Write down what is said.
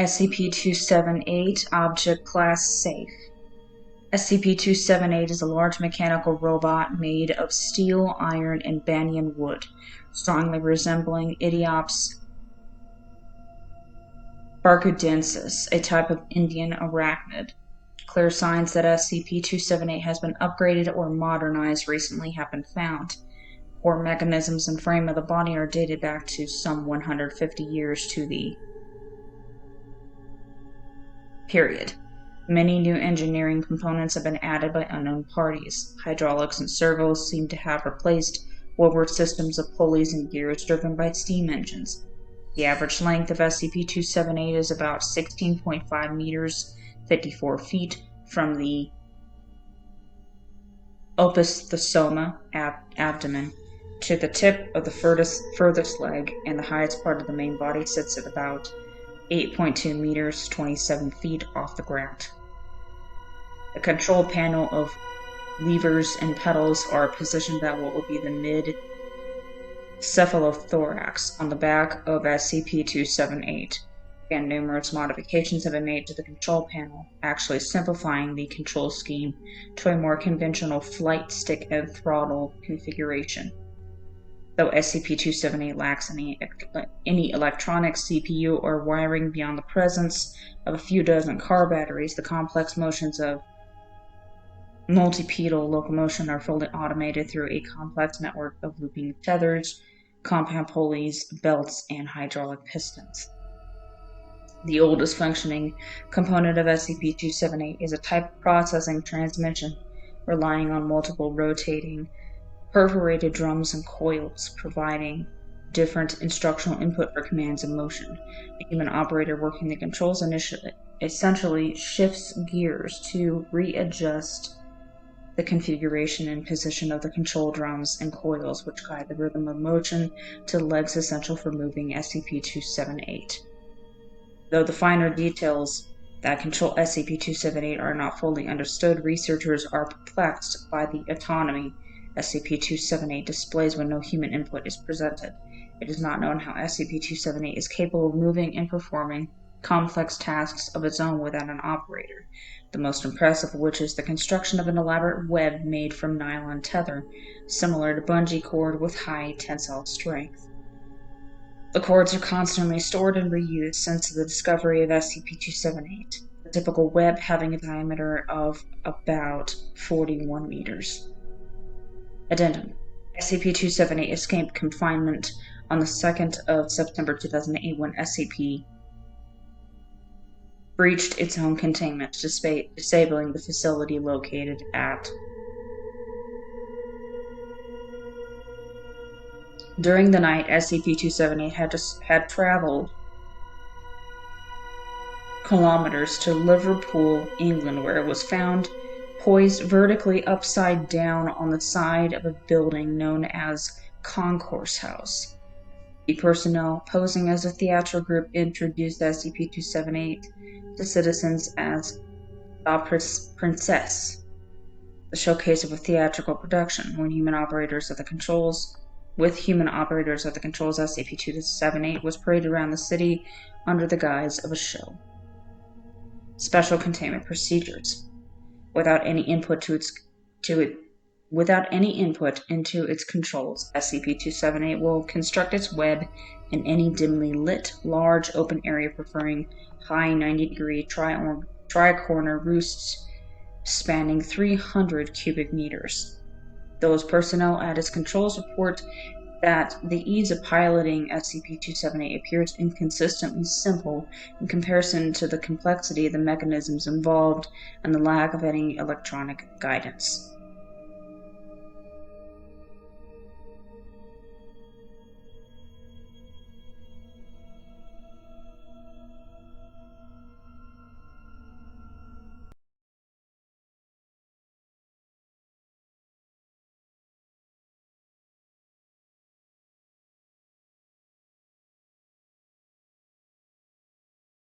SCP-278 Object Class Safe. SCP-278 is a large mechanical robot made of steel, iron, and banyan wood, strongly resembling Idiops barcadensis, a type of Indian arachnid. Clear signs that SCP-278 has been upgraded or modernized recently have been found. Core mechanisms and frame of the body are dated back to some 150 years to the period. Many new engineering components have been added by unknown parties. Hydraulics and servos seem to have replaced what were systems of pulleys and gears driven by steam engines. The average length of SCP-278 is about 16.5 meters, 54 feet, from the opisthosoma abdomen to the tip of the furthest leg, and the highest part of the main body sits at about 8.2 meters, 27 feet off the ground. The control panel of levers and pedals are positioned at what will be the mid-cephalothorax on the back of SCP-278. Again, numerous modifications have been made to the control panel, actually simplifying the control scheme to a more conventional flight stick and throttle configuration. Though SCP-278 lacks any electronic CPU or wiring beyond the presence of a few dozen car batteries, the complex motions of multipedal locomotion are fully automated through a complex network of looping tethers, compound pulleys, belts, and hydraulic pistons. The oldest functioning component of SCP-278 is a type processing transmission relying on multiple rotating perforated drums and coils, providing different instructional input for commands and motion. The human operator working the controls essentially shifts gears to readjust the configuration and position of the control drums and coils, which guide the rhythm of motion to the legs essential for moving SCP-278. Though the finer details that control SCP-278 are not fully understood, researchers are perplexed by the autonomy SCP-278 displays when no human input is presented. It is not known how SCP-278 is capable of moving and performing complex tasks of its own without an operator, the most impressive of which is the construction of an elaborate web made from nylon tether, similar to bungee cord with high tensile strength. The cords are constantly stored and reused since the discovery of SCP-278, the typical web having a diameter of about 41 meters. Addendum: SCP-278 escaped confinement on the 2nd of September 2008 when SCP breached its own containment, disabling the facility located at. During the night, SCP-278 had traveled kilometers to Liverpool, England, where it was found poised vertically upside down on the side of a building known as Concourse House. The personnel posing as a theatrical group introduced SCP-278 to citizens as La Princesse, the showcase of a theatrical production. With human operators at the controls, SCP-278 was paraded around the city under the guise of a show. Special containment procedures. Without any input into its controls, SCP-278 will construct its web in any dimly lit, large open area, preferring high 90-degree tri-corner roosts spanning 300 cubic meters. Those personnel at its controls report that the ease of piloting SCP-278 appears inconsistently simple in comparison to the complexity of the mechanisms involved and the lack of any electronic guidance.